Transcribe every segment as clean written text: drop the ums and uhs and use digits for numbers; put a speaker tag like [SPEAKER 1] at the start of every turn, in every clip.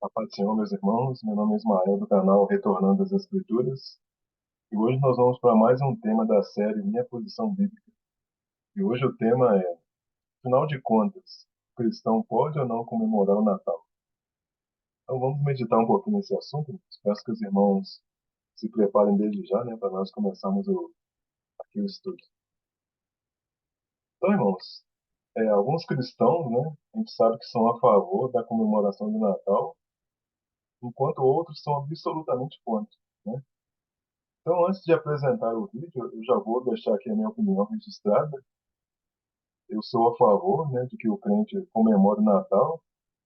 [SPEAKER 1] A paz do Senhor, meus irmãos. Meu nome é Ismael, do canal Retornando às Escrituras. E hoje nós vamos para mais um tema da série Minha Posição Bíblica. E hoje o tema é, afinal de contas, o cristão pode ou não comemorar o Natal? Então vamos meditar um pouquinho nesse assunto. Peço que os irmãos se preparem desde já, né, para nós começarmos aqui o estudo. Então, irmãos, alguns cristãos, né, a gente sabe que são a favor da comemoração do Natal, enquanto outros são absolutamente contra, né? Então, antes de apresentar o vídeo, eu já vou deixar aqui a minha opinião registrada. Eu sou a favor, né, de que o crente comemore o Natal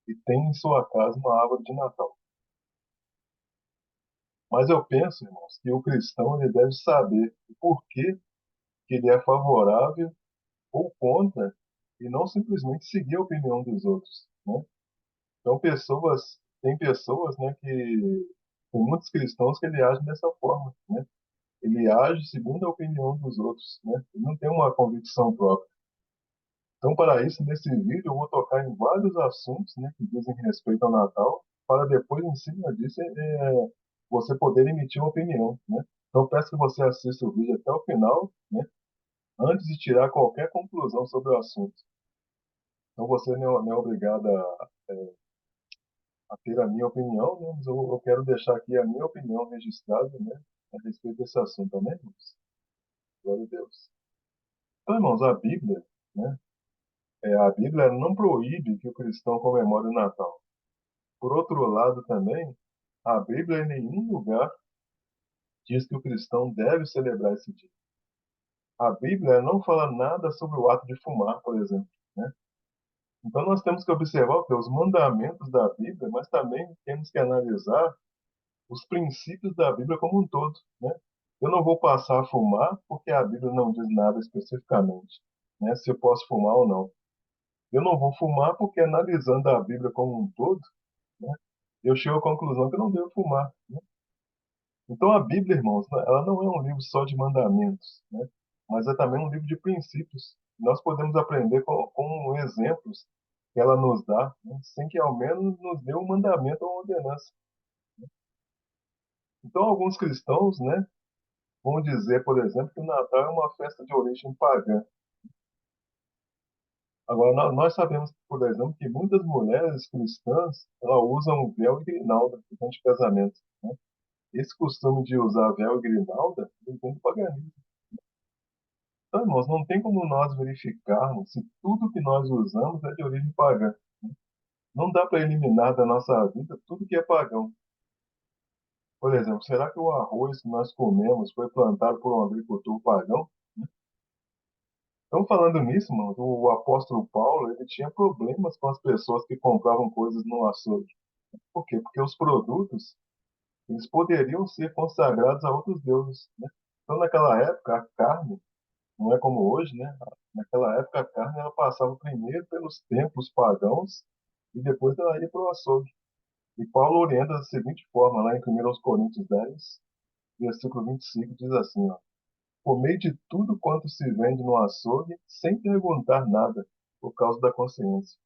[SPEAKER 1] e tenha em sua casa uma árvore de Natal. Mas eu penso, irmãos, que o cristão ele deve saber o porquê que ele é favorável ou contra e não simplesmente seguir a opinião dos outros, né? Então, tem pessoas, né, tem muitos cristãos que ele age dessa forma, né? Ele age segundo a opinião dos outros, né? Ele não tem uma convicção própria. Então, para isso, nesse vídeo, eu vou tocar em vários assuntos, né, que dizem respeito ao Natal, para depois, em cima disso, você poder emitir uma opinião, né? Então, peço que você assista o vídeo até o final, né, antes de tirar qualquer conclusão sobre o assunto. Então, você não é obrigado a ter a minha opinião, né, mas eu quero deixar aqui a minha opinião registrada, né, a respeito desse assunto, amém, irmãos? Glória a Deus. Então, irmãos, né, a Bíblia não proíbe que o cristão comemore o Natal. Por outro lado, também, a Bíblia em nenhum lugar diz que o cristão deve celebrar esse dia. A Bíblia não fala nada sobre o ato de fumar, por exemplo, né? Então nós temos que observar os mandamentos da Bíblia, mas também temos que analisar os princípios da Bíblia como um todo, né? Eu não vou passar a fumar porque a Bíblia não diz nada especificamente, né? Se eu posso fumar ou não. Eu não vou fumar porque analisando a Bíblia como um todo, né, eu chego à conclusão que eu não devo fumar, né? Então a Bíblia, irmãos, né, ela não é um livro só de mandamentos, né? Mas é também um livro de princípios. Nós podemos aprender com exemplos que ela nos dá, né? Sem que ao menos nos dê um mandamento ou uma ordenança. Então alguns cristãos, né, vão dizer, por exemplo, que o Natal é uma festa de origem pagã. Agora, nós sabemos, por exemplo, que muitas mulheres cristãs elas usam véu e grinalda durante o casamento, né? Esse costume de usar véu e grinalda vem do paganismo. Então, irmãos, não tem como nós verificarmos se tudo que nós usamos é de origem pagã. Não dá para eliminar da nossa vida tudo que é pagão. Por exemplo, será que o arroz que nós comemos foi plantado por um agricultor pagão? Então, falando nisso, irmãos, o apóstolo Paulo ele tinha problemas com as pessoas que compravam coisas no açougue. Por quê? Porque os produtos eles poderiam ser consagrados a outros deuses, né? Então, naquela época, a carne não é como hoje, né? Naquela época, a carne ela passava primeiro pelos templos pagãos e depois ela ia para o açougue. E Paulo orienta da seguinte forma, lá em 1 Coríntios 10, versículo 25, diz assim, ó, comei de tudo quanto se vende no açougue, sem perguntar nada, por causa da consciência.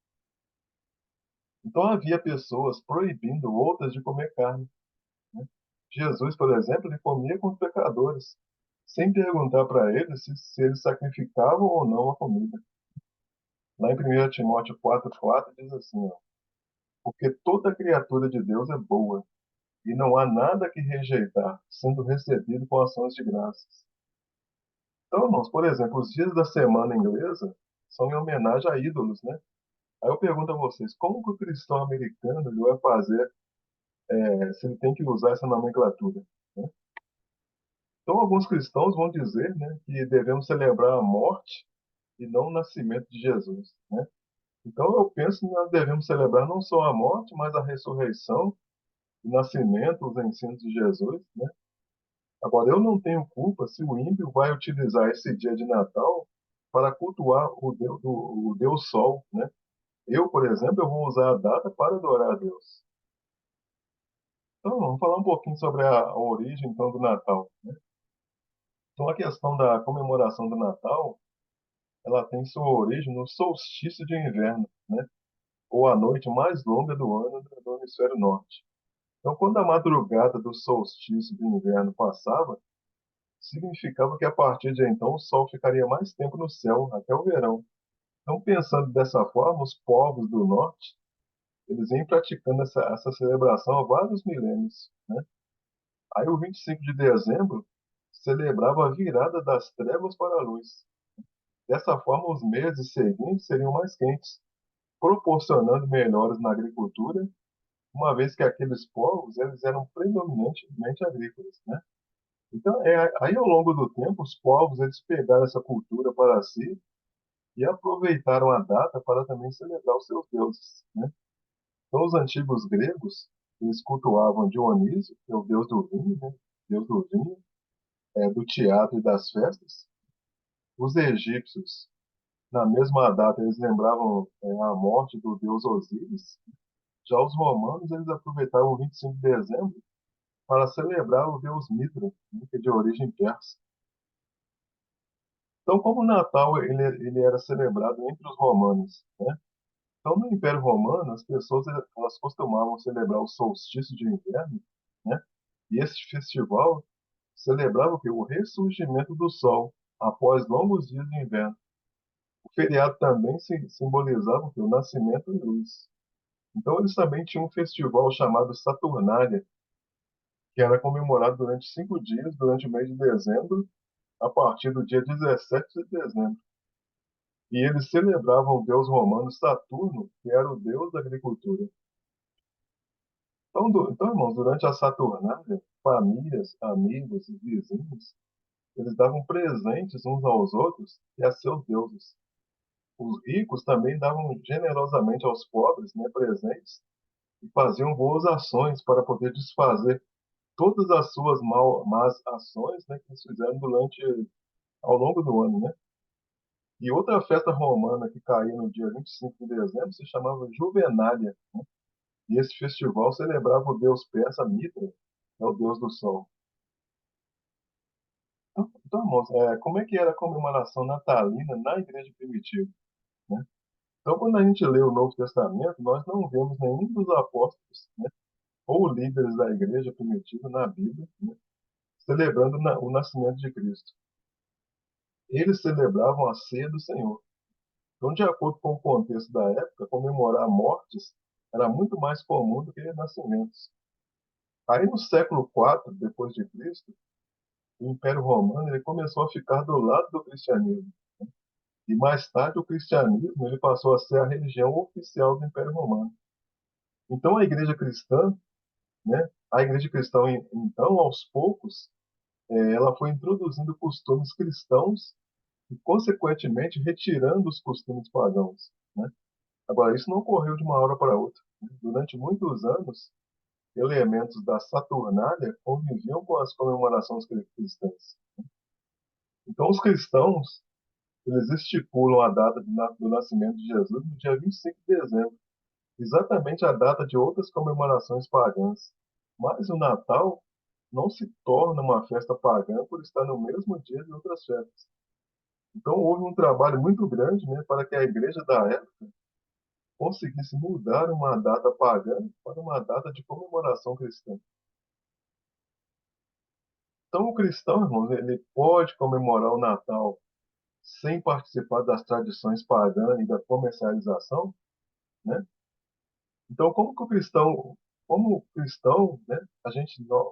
[SPEAKER 1] Então havia pessoas proibindo outras de comer carne, né? Jesus, por exemplo, ele comia com os pecadores, sem perguntar para eles se eles sacrificavam ou não a comida. Lá em 1 Timóteo 4,4 diz assim, ó, porque toda criatura de Deus é boa, e não há nada que rejeitar, sendo recebido com ações de graças. Então, irmãos, por exemplo, os dias da semana inglesa são em homenagem a ídolos, né? Aí eu pergunto a vocês, como que o cristão americano ele vai fazer se ele tem que usar essa nomenclatura, né? Então, alguns cristãos vão dizer, né, que devemos celebrar a morte e não o nascimento de Jesus, né? Então, eu penso que nós devemos celebrar não só a morte, mas a ressurreição, o nascimento, os ensinos de Jesus, né? Agora, eu não tenho culpa se o ímpio vai utilizar esse dia de Natal para cultuar o Deus Sol, né? Eu, por exemplo, eu vou usar a data para adorar a Deus. Então, vamos falar um pouquinho sobre a origem, então, do Natal, né? Então, a questão da comemoração do Natal, ela tem sua origem no solstício de inverno, né? ou a noite mais longa do ano no hemisfério norte. Então, quando a madrugada do solstício de inverno passava, significava que a partir de então o sol ficaria mais tempo no céu, até o verão. Então, pensando dessa forma, os povos do norte, eles vêm praticando essa celebração há vários milênios, né? Aí, o 25 de dezembro, celebrava a virada das trevas para a luz. Dessa forma, os meses seguintes seriam mais quentes, proporcionando melhoras na agricultura, uma vez que aqueles povos eles eram predominantemente agrícolas, né? Então, aí ao longo do tempo, os povos eles pegaram essa cultura para si e aproveitaram a data para também celebrar os seus deuses, né? Então, os antigos gregos eles cultuavam Dionísio, que é o deus do vinho, né? Deus do vinho, do teatro e das festas. Os egípcios, na mesma data, eles lembravam a morte do deus Osíris. Já os romanos eles aproveitavam o 25 de dezembro para celebrar o deus Mitra, né, que é de origem persa. Então, como o Natal ele era celebrado entre os romanos, né? Então, no Império Romano, as pessoas elas costumavam celebrar o solstício de inverno, né? E esse festival celebrava o quê? O ressurgimento do sol após longos dias de inverno. O feriado também simbolizava o quê? O nascimento da luz. Então, eles também tinham um festival chamado Saturnália, que era comemorado durante 5 dias, durante o mês de dezembro, a partir do dia 17 de dezembro. E eles celebravam o deus romano Saturno, que era o deus da agricultura. Então, irmãos, durante a Saturnália, famílias, amigos e vizinhos, eles davam presentes uns aos outros e a seus deuses. Os ricos também davam generosamente aos pobres, né, presentes e faziam boas ações para poder desfazer todas as suas más ações, né, que eles fizeram ao longo do ano, né? E outra festa romana que caía no dia 25 de dezembro se chamava Juvenália. E esse festival celebrava o deus persa Mitra, que é o deus do sol. Então, irmãos, como é que era a comemoração natalina na igreja primitiva, né? Então, quando a gente lê o Novo Testamento, nós não vemos nenhum dos apóstolos, né, ou líderes da igreja primitiva na Bíblia, né, celebrando o nascimento de Cristo. Eles celebravam a ceia do Senhor. Então, de acordo com o contexto da época, comemorar mortes era muito mais comum do que nascimentos. Aí, no século IV depois de Cristo, o Império Romano ele começou a ficar do lado do cristianismo. E mais tarde, o cristianismo ele passou a ser a religião oficial do Império Romano. Então, a Igreja Cristã, né, a Igreja Cristã, então, aos poucos, ela foi introduzindo costumes cristãos e, consequentemente, retirando os costumes pagãos, né? Agora, isso não ocorreu de uma hora para outra, né? Durante muitos anos, elementos da Saturnália conviviam com as comemorações cristãs. Então, os cristãos, eles estipulam a data do nascimento de Jesus no dia 25 de dezembro, exatamente a data de outras comemorações pagãs. Mas o Natal não se torna uma festa pagã por estar no mesmo dia de outras festas. Então, houve um trabalho muito grande, né, para que a igreja da época conseguisse mudar uma data pagã para uma data de comemoração cristã. Então, o cristão, irmãos, ele pode comemorar o Natal sem participar das tradições pagãs e da comercialização, né? Então, como cristão, né,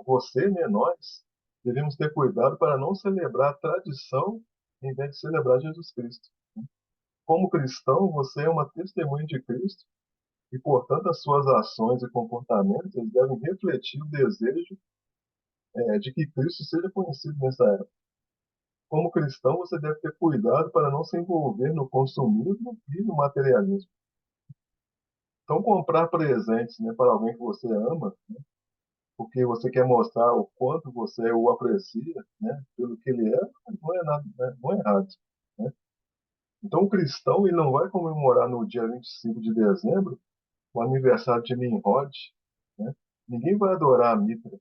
[SPEAKER 1] você, né, nós devemos ter cuidado para não celebrar a tradição em vez de celebrar Jesus Cristo. Como cristão, você é uma testemunha de Cristo e, portanto, as suas ações e comportamentos eles devem refletir o desejo de que Cristo seja conhecido nessa era. Como cristão, você deve ter cuidado para não se envolver no consumismo e no materialismo. Então, comprar presentes, né, para alguém que você ama, porque você quer mostrar o quanto você o aprecia, né, pelo que ele é, não é nada, né, não é errado, né? Então, o cristão ele não vai comemorar no dia 25 de dezembro o aniversário de Nimrod, né? Ninguém vai adorar a Mitra.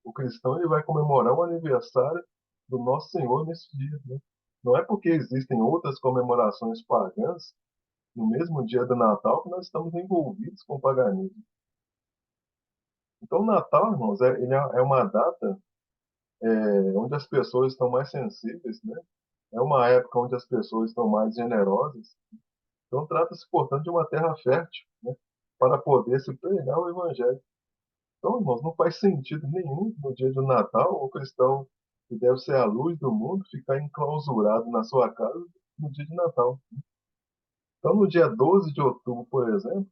[SPEAKER 1] O cristão ele vai comemorar o aniversário do nosso Senhor nesse dia, né? Não é porque existem outras comemorações pagãs no mesmo dia do Natal que nós estamos envolvidos com o paganismo. Então, o Natal, irmãos, é uma data onde as pessoas estão mais sensíveis, né? É uma época onde as pessoas estão mais generosas. Então, trata-se, portanto, de uma terra fértil, né? Para poder se pregar o Evangelho. Então, irmãos, não faz sentido nenhum no dia do Natal o cristão, que deve ser a luz do mundo, ficar enclausurado na sua casa no dia de Natal. Então, no dia 12 de outubro, por exemplo,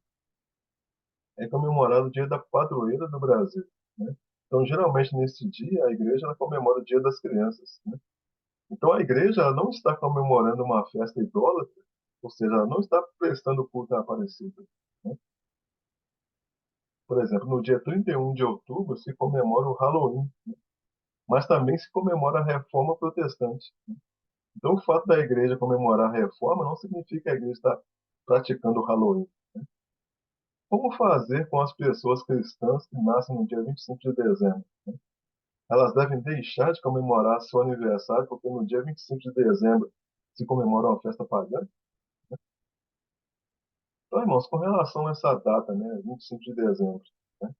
[SPEAKER 1] é comemorado o dia da padroeira do Brasil, né? Então, geralmente, nesse dia, a igreja ela comemora o dia das crianças, né? Então, a igreja ela não está comemorando uma festa idólatra, ou seja, ela não está prestando culto à Aparecida, né? Por exemplo, no dia 31 de outubro se comemora o Halloween, mas também se comemora a Reforma Protestante. Então, o fato da igreja comemorar a Reforma não significa que a igreja está praticando o Halloween. Como fazer com as pessoas cristãs que nascem no dia 25 de dezembro? Elas devem deixar de comemorar seu aniversário porque no dia 25 de dezembro se comemora uma festa pagã? Então, irmãos, com relação a essa data, né, 25 de dezembro, né,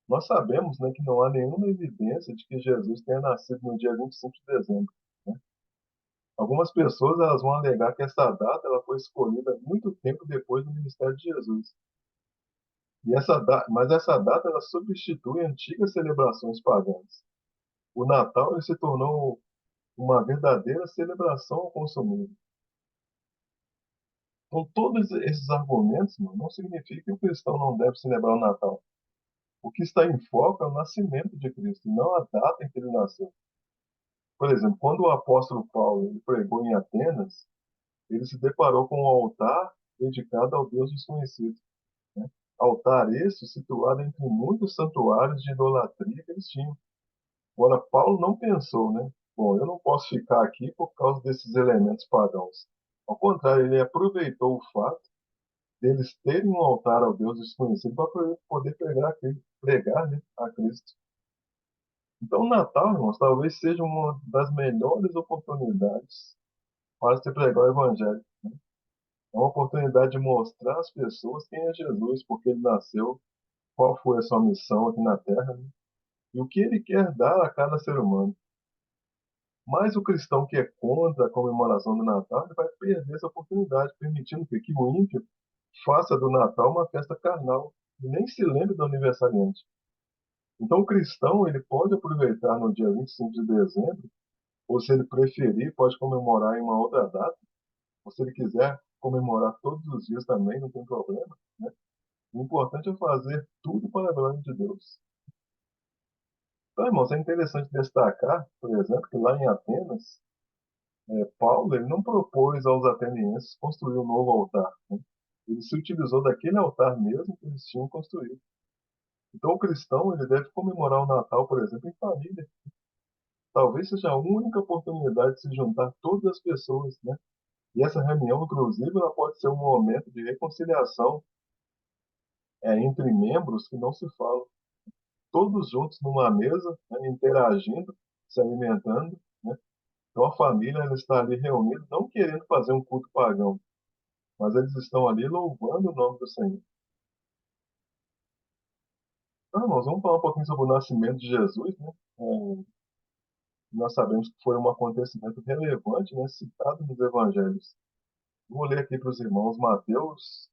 [SPEAKER 1] nós sabemos, né, que não há nenhuma evidência de que Jesus tenha nascido no dia 25 de dezembro, né? Algumas pessoas elas vão alegar que essa data ela foi escolhida muito tempo depois do ministério de Jesus. Mas essa data ela substitui antigas celebrações pagãs. O Natal ele se tornou uma verdadeira celebração ao consumismo. Então, todos esses argumentos, mano, não significam que o cristão não deve celebrar o Natal. O que está em foco é o nascimento de Cristo, e não a data em que ele nasceu. Por exemplo, quando o apóstolo Paulo ele pregou em Atenas, ele se deparou com um altar dedicado ao Deus desconhecido, né? Altar esse situado entre muitos santuários de idolatria que eles tinham. Agora, Paulo não pensou, né? Bom, eu não posso ficar aqui por causa desses elementos pagãos. Ao contrário, ele aproveitou o fato deles terem um altar ao Deus desconhecido para poder pregar, né, a Cristo. Então, o Natal, irmãos, talvez seja uma das melhores oportunidades para se pregar o Evangelho. É uma oportunidade de mostrar às pessoas quem é Jesus, porque ele nasceu, qual foi a sua missão aqui na Terra, né? E o que ele quer dar a cada ser humano. Mas o cristão que é contra a comemoração do Natal, ele vai perder essa oportunidade, permitindo que o ímpio faça do Natal uma festa carnal e nem se lembre do aniversariante. Então, o cristão ele pode aproveitar no dia 25 de dezembro, ou se ele preferir, pode comemorar em uma outra data, ou se ele quiser comemorar todos os dias também, não tem problema, né? O importante é fazer tudo para a glória de Deus. Então, irmãos, é interessante destacar, por exemplo, que lá em Atenas, Paulo ele não propôs aos atenienses construir um novo altar, né? Ele se utilizou daquele altar mesmo que eles tinham construído. Então, o cristão ele deve comemorar o Natal, por exemplo, em família. Talvez seja a única oportunidade de se juntar todas as pessoas, né? E essa reunião, inclusive, ela pode ser um momento de reconciliação entre membros que não se falam, todos juntos numa mesa, né, interagindo, se alimentando, né? Então, a família ela está ali reunida, não querendo fazer um culto pagão, mas eles estão ali louvando o nome do Senhor. Então, irmãos, vamos falar um pouquinho sobre o nascimento de Jesus, né? Nós sabemos que foi um acontecimento relevante, né, citado nos evangelhos. Vou ler aqui para os irmãos Mateus,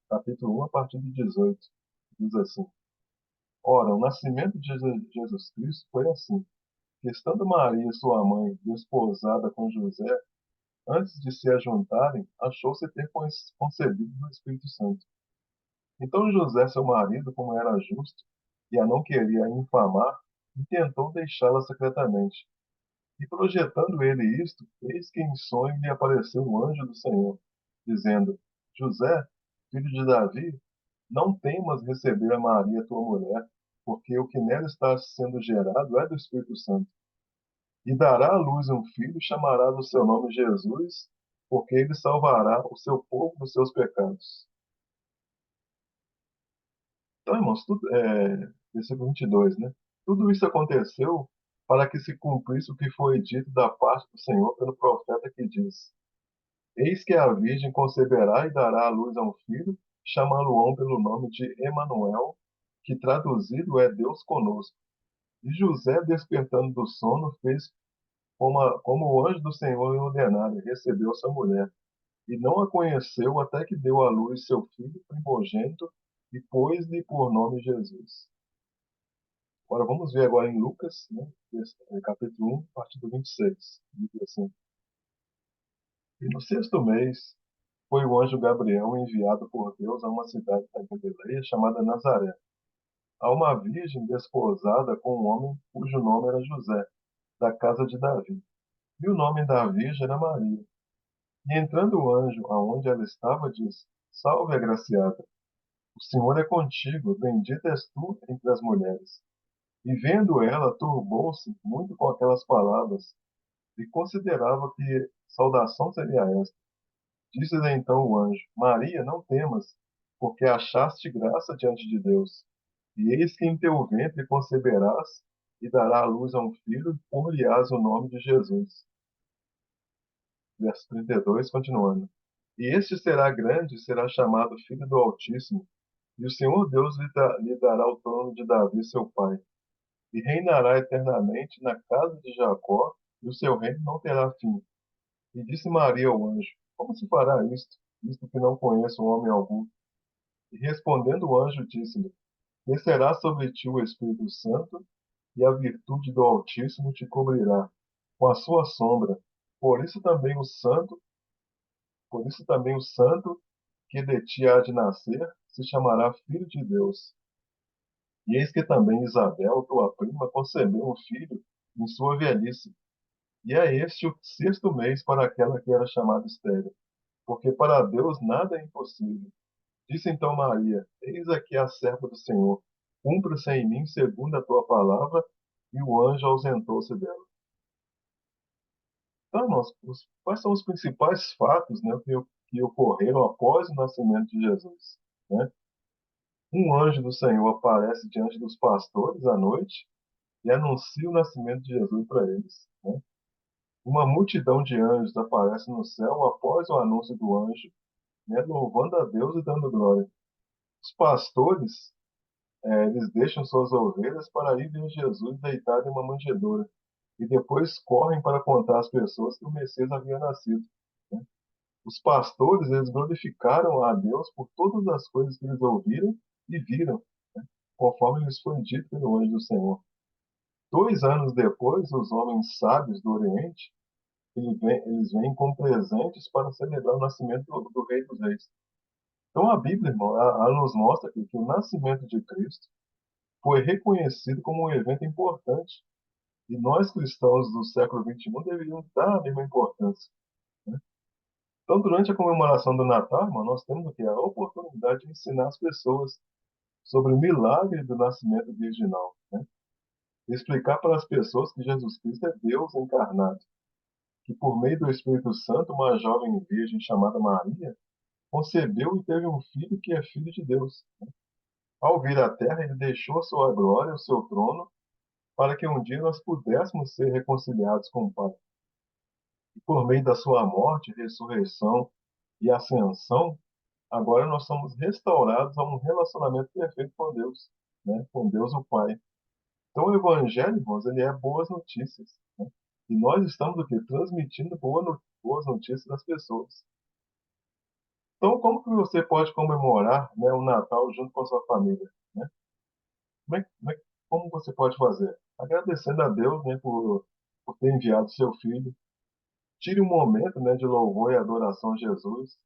[SPEAKER 1] capítulo 1, a partir de 18. Diz assim: Ora, o nascimento de Jesus Cristo foi assim, que estando Maria, sua mãe, desposada com José, antes de se ajuntarem, achou-se ter concebido do Espírito Santo. Então José, seu marido, como era justo, e a não queria infamar, intentou deixá-la secretamente. E projetando ele isto, eis que em sonho lhe apareceu o anjo do Senhor, dizendo: José, filho de Davi, não temas receber a Maria, tua mulher, porque o que nela está sendo gerado é do Espírito Santo. E dará à luz um filho, chamará o seu nome Jesus, porque ele salvará o seu povo dos seus pecados. Então, irmãos, versículo 22, né? Tudo isso aconteceu para que se cumprisse o que foi dito da parte do Senhor pelo profeta que diz: Eis que a virgem conceberá e dará à luz a um filho, chamá-lo-ão pelo nome de Emanuel, que traduzido é Deus conosco. E José, despertando do sono, fez como o anjo do Senhor lhe ordenara, e recebeu sua mulher. E não a conheceu até que deu à luz seu filho primogênito e pôs-lhe por nome Jesus. Agora vamos ver agora em Lucas, né, capítulo 1, a partir do 26. Diz assim: E no sexto mês foi o anjo Gabriel enviado por Deus a uma cidade da Galileia chamada Nazaré, a uma virgem desposada com um homem cujo nome era José, da casa de Davi. E o nome da virgem era Maria. E entrando o anjo aonde ela estava, disse: Salve, agraciada, o Senhor é contigo, bendita és tu entre as mulheres. E vendo ela, turbou-se muito com aquelas palavras, e considerava que saudação seria esta. Disse-lhe então o anjo: Maria, não temas, porque achaste graça diante de Deus. E eis que em teu ventre conceberás e dará à luz a um filho, e por-lhe-ás o nome de Jesus. Verso 32, continuando. E este será grande, será chamado Filho do Altíssimo, e o Senhor Deus lhe dará o trono de Davi, seu pai, e reinará eternamente na casa de Jacó, e o seu reino não terá fim. E disse Maria ao anjo: Como se fará isto, visto que não conheço homem algum? E respondendo o anjo, disse-lhe: Descerá sobre ti o Espírito Santo, e a virtude do Altíssimo te cobrirá com a sua sombra. Por isso também o santo, por isso também o santo que de ti há de nascer se chamará filho de Deus. E eis que também Isabel, tua prima, concebeu um filho em sua velhice. E é este o sexto mês para aquela que era chamada estéril, porque para Deus nada é impossível. Disse então Maria: Eis aqui a serva do Senhor, cumpra-se em mim segundo a tua palavra. E o anjo ausentou-se dela. Então, irmãos, quais são os principais fatos, né, que ocorreram após o nascimento de Jesus? Né? Um anjo do Senhor aparece diante dos pastores à noite e anuncia o nascimento de Jesus para eles. Né? Uma multidão de anjos aparece no céu após o anúncio do anjo, né, louvando a Deus e dando glória. Os pastores, eles deixam suas ovelhas para ir ver Jesus deitado em uma manjedoura e depois correm para contar às pessoas que o Messias havia nascido. Né? Os pastores, eles glorificaram a Deus por todas as coisas que eles ouviram e viram, né, conforme lhes foi dito pelo anjo do Senhor. 2 anos depois, os homens sábios do Oriente, eles vêm com presentes para celebrar o nascimento do Rei dos Reis. Então a Bíblia, irmão, ela nos mostra que o nascimento de Cristo foi reconhecido como um evento importante. E nós cristãos do século XXI deveríamos dar a mesma importância. Né? Então, durante a comemoração do Natal, irmão, nós temos o quê? A oportunidade de ensinar as pessoas sobre o milagre do nascimento virginal. Né? Explicar para as pessoas que Jesus Cristo é Deus encarnado, que por meio do Espírito Santo, uma jovem virgem chamada Maria concebeu e teve um filho que é filho de Deus. Ao vir à Terra, ele deixou sua glória, o seu trono, para que um dia nós pudéssemos ser reconciliados com o Pai. E por meio da sua morte, ressurreição e ascensão, agora nós somos restaurados a um relacionamento perfeito com Deus, né? Com Deus o Pai. Então o Evangelho, irmãos, ele é boas notícias. Né? E nós estamos o quê? Transmitindo boas notícias às pessoas. Então, como que você pode comemorar, né, o Natal junto com a sua família? Né? Como você pode fazer? Agradecendo a Deus, né, por ter enviado seu Filho. Tire um momento, né, de louvor e adoração a Jesus.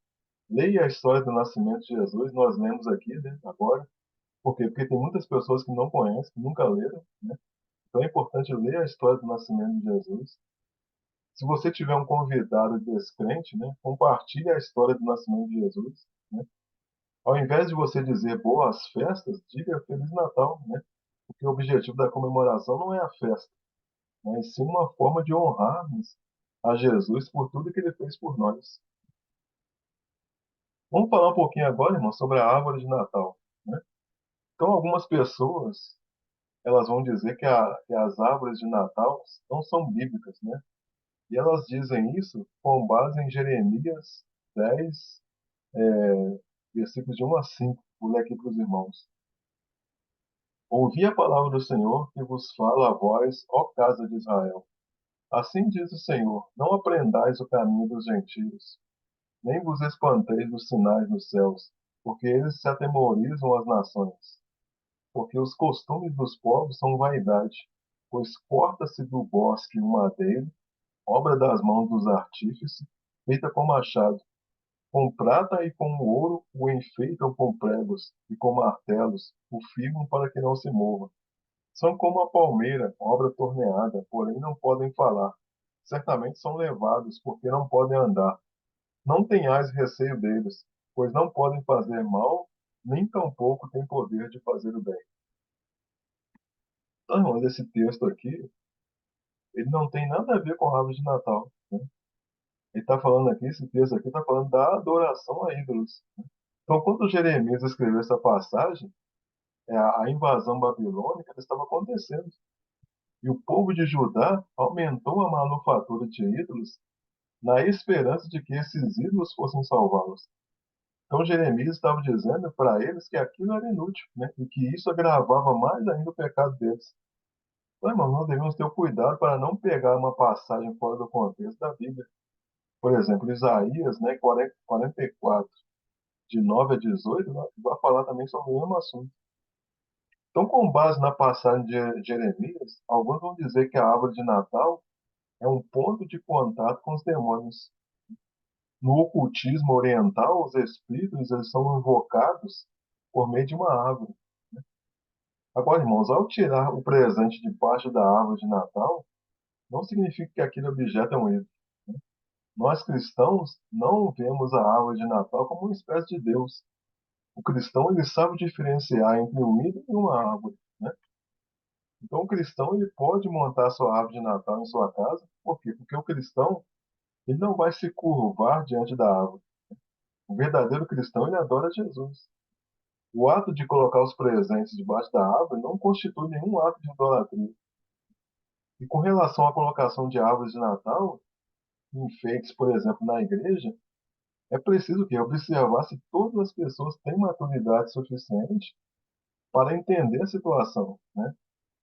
[SPEAKER 1] Leia a história do nascimento de Jesus. Nós lemos aqui, né, agora. Por quê? Porque tem muitas pessoas que não conhecem, que nunca leram. Né? Então é importante ler a história do nascimento de Jesus. Se você tiver um convidado descrente, né, compartilhe a história do nascimento de Jesus. Né? Ao invés de você dizer boas festas, diga Feliz Natal, né? Porque o objetivo da comemoração não é a festa, né? E sim uma forma de honrarmos a Jesus por tudo que ele fez por nós. Vamos falar um pouquinho agora, irmão, sobre a árvore de Natal. Né? Então, algumas pessoas elas vão dizer que as árvores de Natal não são bíblicas, né? E elas dizem isso com base em Jeremias 10, versículos de 1 a 5. Vou ler aqui para os irmãos. Ouvi a palavra do Senhor que vos fala a vós, ó casa de Israel. Assim diz o Senhor: não aprendais o caminho dos gentios, nem vos espanteis dos sinais nos céus, porque eles se atemorizam às nações. Porque os costumes dos povos são vaidade, pois corta-se do bosque um madeiro, obra das mãos dos artífices, feita com machado. Com prata e com ouro o enfeitam com pregos, e com martelos o firmam para que não se mova. São como a palmeira, obra torneada, porém não podem falar. Certamente são levados, porque não podem andar. Não tenhais receio deles, pois não podem fazer mal, nem tampouco têm poder de fazer o bem. Então, irmãos, esse texto aqui, ele não tem nada a ver com a árvore de Natal, né? Ele está falando aqui, esse texto aqui está falando da adoração a ídolos. Então, quando Jeremias escreveu essa passagem, a invasão babilônica estava acontecendo. E o povo de Judá aumentou a manufatura de ídolos na esperança de que esses ídolos fossem salvá-los. Então Jeremias estava dizendo para eles que aquilo era inútil, né? E que isso agravava mais ainda o pecado deles. Então, irmão, nós devemos ter o cuidado para não pegar uma passagem fora do contexto da Bíblia. Por exemplo, Isaías, né, 44, de 9 a 18, né, vai falar também sobre o mesmo assunto. Então, com base na passagem de Jeremias, alguns vão dizer que a árvore de Natal é um ponto de contato com os demônios. No ocultismo oriental, os espíritos eles são invocados por meio de uma árvore. Agora, irmãos, ao tirar o presente debaixo da árvore de Natal, não significa que aquele objeto é um ídolo. Nós cristãos não vemos a árvore de Natal como uma espécie de Deus. O cristão ele sabe diferenciar entre um ídolo e uma árvore, né? Então, o cristão ele pode montar sua árvore de Natal em sua casa, por quê? Porque o cristão ele não vai se curvar diante da árvore. O verdadeiro cristão ele adora Jesus. O ato de colocar os presentes debaixo da árvore não constitui nenhum ato de idolatria. E com relação à colocação de árvores de Natal, enfeites, por exemplo, na igreja, é preciso que observar se todas as pessoas têm maturidade suficiente para entender a situação, né?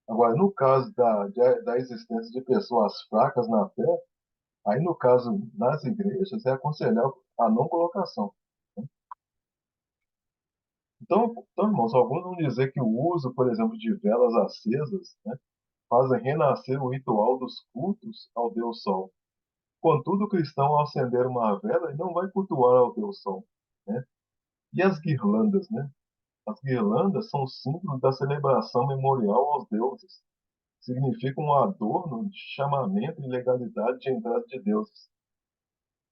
[SPEAKER 1] Agora, no caso da existência de pessoas fracas na fé, aí no caso nas igrejas é aconselhável a não colocação. Então, irmãos, alguns vão dizer que o uso, por exemplo, de velas acesas, né, fazem renascer o ritual dos cultos ao Deus Sol. Contudo, o cristão, ao acender uma vela, ele não vai cultuar ao Deus Sol, né? E as guirlandas, né? As guirlandas são símbolos da celebração memorial aos deuses. Significam um adorno de chamamento e legalidade de entrada de deuses.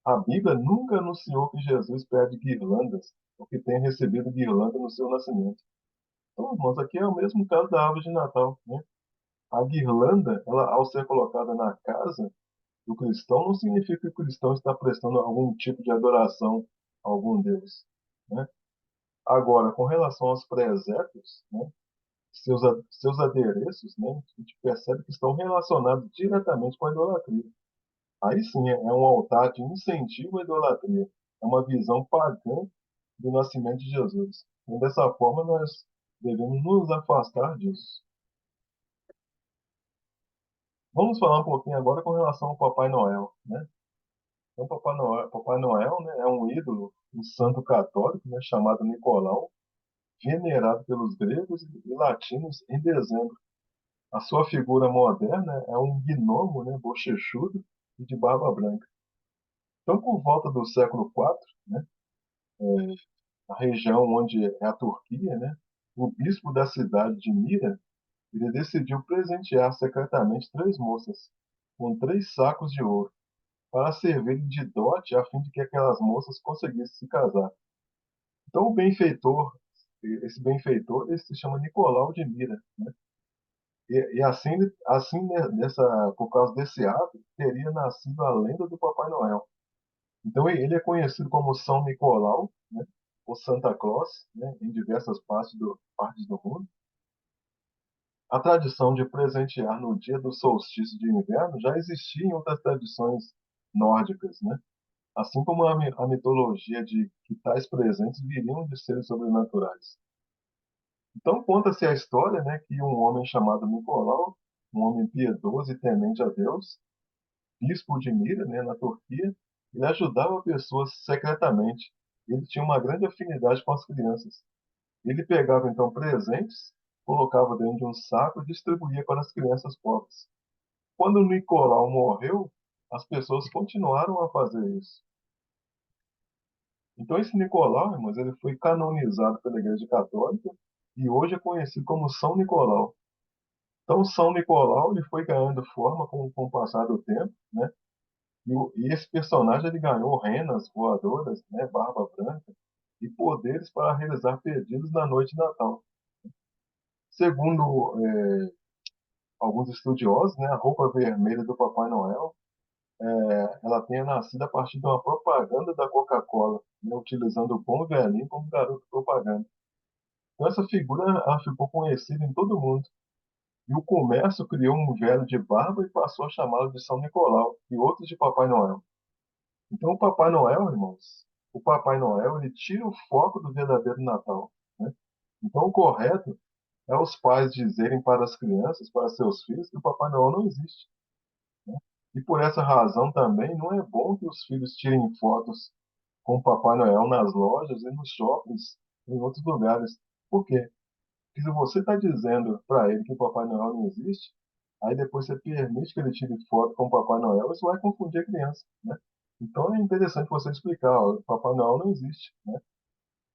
[SPEAKER 1] A Bíblia nunca anunciou que Jesus pede guirlandas, ou que tenha recebido guirlanda no seu nascimento. Então, irmãos, aqui é o mesmo caso da árvore de Natal, né? A guirlanda, ela, ao ser colocada na casa do cristão, não significa que o cristão está prestando algum tipo de adoração a algum Deus, né? Agora, com relação aos presépios, né, seus adereços, né, a gente percebe que estão relacionados diretamente com a idolatria. Aí sim, é um altar de incentivo à idolatria. É uma visão pagã do nascimento de Jesus. Então, dessa forma, nós devemos nos afastar disso. Vamos falar um pouquinho agora com relação ao Papai Noel, né? Então, Papai Noel, né, é um ídolo, um santo católico, né, chamado Nicolau, venerado pelos gregos e latinos em dezembro. A sua figura moderna é um gnomo, né, bochechudo e de barba branca. Então, por volta do século IV, né, a região onde é a Turquia, né, o bispo da cidade de Mira, ele decidiu presentear secretamente três moças com três sacos de ouro para servirem de dote a fim de que aquelas moças conseguissem se casar. Então, o benfeitor, esse benfeitor, ele se chama Nicolau de Mira, né? E assim, né, por causa desse ato, teria nascido a lenda do Papai Noel. Então, ele é conhecido como São Nicolau, né, ou Santa Claus, né, em diversas partes do mundo. A tradição de presentear no dia do solstício de inverno já existia em outras tradições nórdicas, né? Assim como a mitologia de que tais presentes viriam de seres sobrenaturais. Então conta-se a história, né, que um homem chamado Nicolau, um homem piedoso e temente a Deus, bispo de Mira, né, na Turquia, ele ajudava pessoas secretamente. Ele tinha uma grande afinidade com as crianças. Ele pegava então presentes, colocava dentro de um saco e distribuía para as crianças pobres. Quando Nicolau morreu, as pessoas continuaram a fazer isso. Então esse Nicolau, irmãos, ele foi canonizado pela Igreja Católica e hoje é conhecido como São Nicolau. Então São Nicolau ele foi ganhando forma com o passar do tempo, né? E esse personagem ele ganhou renas voadoras, né, barba branca e poderes para realizar pedidos na noite de Natal. Segundo alguns estudiosos, né, a roupa vermelha do Papai Noel, ela tenha nascido a partir de uma propaganda da Coca-Cola, né, utilizando o bom velhinho como garoto propaganda. Então essa figura ela ficou conhecida em todo mundo. E o comércio criou um velho de barba e passou a chamá-lo de São Nicolau e outros de Papai Noel. Então o Papai Noel, irmãos, o Papai Noel ele tira o foco do verdadeiro Natal, né? Então o correto é os pais dizerem para as crianças, para seus filhos, que o Papai Noel não existe. E por essa razão também não é bom que os filhos tirem fotos com o Papai Noel nas lojas e nos shoppings, em outros lugares. Por quê? Porque se você está dizendo para ele que o Papai Noel não existe, aí depois você permite que ele tire foto com o Papai Noel, isso vai confundir a criança, né? Então é interessante você explicar, ó, o Papai Noel não existe, né?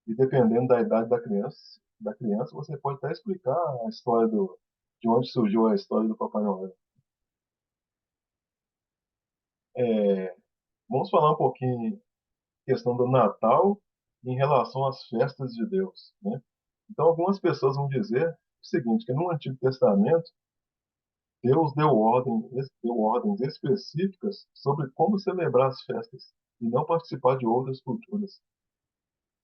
[SPEAKER 1] E dependendo da idade da criança, você pode até explicar a história de onde surgiu a história do Papai Noel. É, vamos falar um pouquinho questão do Natal em relação às festas de Deus, né? Então algumas pessoas vão dizer o seguinte, que no Antigo Testamento Deus deu ordens específicas sobre como celebrar as festas e não participar de outras culturas.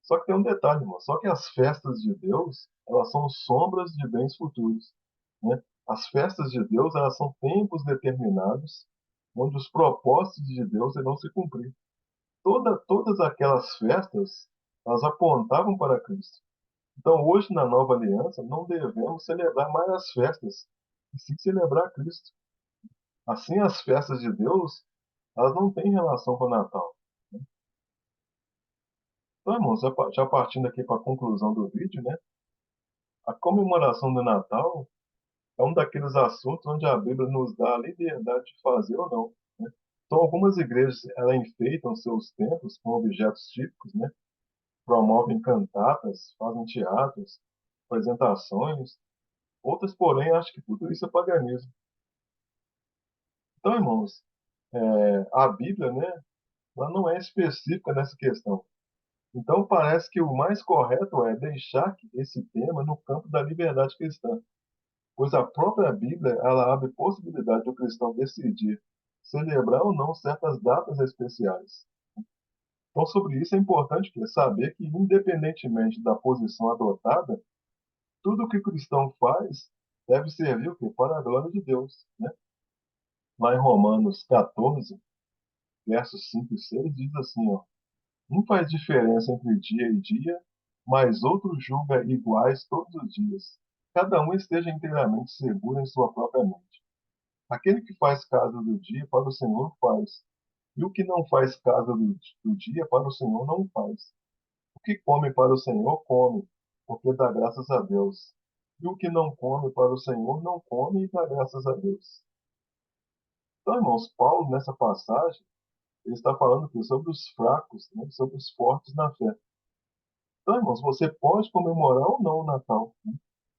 [SPEAKER 1] Só que tem um detalhe, irmão. Só que as festas de Deus, elas são sombras de bens futuros, né? As festas de Deus, elas são tempos determinados onde os propósitos de Deus irão se cumprir. Todas aquelas festas, elas apontavam para Cristo. Então, hoje, na nova aliança, não devemos celebrar mais as festas, e sim celebrar Cristo. Assim, as festas de Deus, elas não têm relação com o Natal. Então, irmãos, já partindo aqui para a conclusão do vídeo, né? A comemoração do Natal é um daqueles assuntos onde a Bíblia nos dá a liberdade de fazer ou não, né? Então, algumas igrejas, elas enfeitam seus templos com objetos típicos, né? Promovem cantatas, fazem teatros, apresentações. Outras, porém, acham que tudo isso é paganismo. Então, irmãos, a Bíblia, né? Ela não é específica nessa questão. Então, parece que o mais correto é deixar esse tema no campo da liberdade cristã, pois a própria Bíblia ela abre possibilidade do cristão decidir celebrar ou não certas datas especiais. Então, sobre isso é importante saber que, independentemente da posição adotada, tudo que o cristão faz deve servir o quê? Para a glória de Deus, né? Lá em Romanos 14, versos 5 e 6, diz assim, ó, não faz diferença entre dia e dia, mas outro julga iguais todos os dias. Cada um esteja inteiramente seguro em sua própria mente. Aquele que faz caso do dia, para o Senhor faz. E o que não faz caso do dia, para o Senhor não faz. O que come para o Senhor, come, porque dá graças a Deus. E o que não come para o Senhor, não come e dá graças a Deus. Então, irmãos, Paulo, nessa passagem, ele está falando aqui sobre os fracos, né, sobre os fortes na fé. Então, irmãos, você pode comemorar ou não o Natal, né?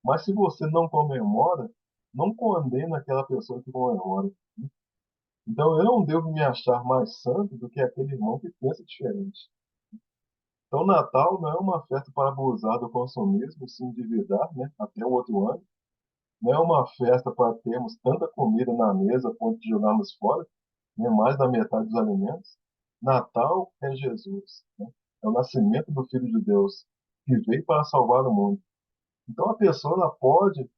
[SPEAKER 1] Mas se você não comemora, não condena aquela pessoa que comemora. Então, eu não devo me achar mais santo do que aquele irmão que pensa diferente. Então, Natal não é uma festa para abusar do consumismo, se endividar, né, até o outro ano. Não é uma festa para termos tanta comida na mesa a ponto de jogarmos fora, né, mais da metade dos alimentos. Natal é Jesus, né? É o nascimento do Filho de Deus, que veio para salvar o mundo. Então a pessoa ela pode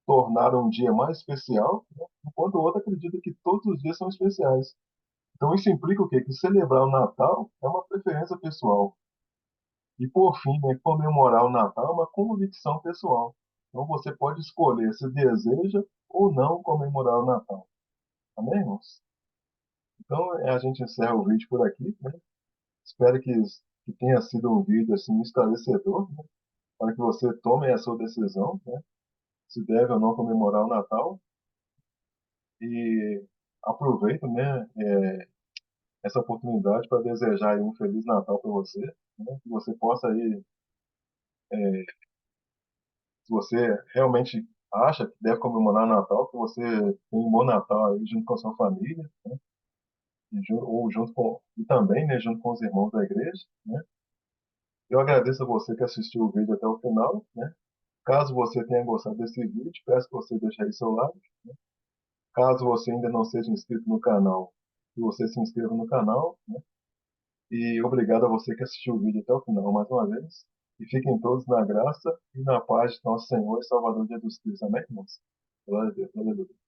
[SPEAKER 1] tornar um dia mais especial, né? Enquanto o outro acredita que todos os dias são especiais. Então isso implica o quê? Que celebrar o Natal é uma preferência pessoal. E por fim, né, comemorar o Natal é uma convicção pessoal. Então você pode escolher se deseja ou não comemorar o Natal. Amém, irmãos? Então a gente encerra o vídeo por aqui, né? Espero que tenha sido um vídeo assim esclarecedor, né? Para que você tome a sua decisão, né? Se deve ou não comemorar o Natal. E aproveito, né, essa oportunidade para desejar aí um Feliz Natal para você, né? Que você possa aí, se você realmente acha que deve comemorar o Natal, que você tenha um bom Natal aí junto com a sua família, né? Ou junto com, e também, né, junto com os irmãos da igreja, né? Eu agradeço a você que assistiu o vídeo até o final, né? Caso você tenha gostado desse vídeo, peço que você deixe aí seu like. Caso você ainda não seja inscrito no canal, que você se inscreva no canal, né? E obrigado a você que assistiu o vídeo até o final mais uma vez. E fiquem todos na graça e na paz de nosso Senhor e Salvador Jesus Cristo. Amém, irmãos? Glória a Deus. Aleluia.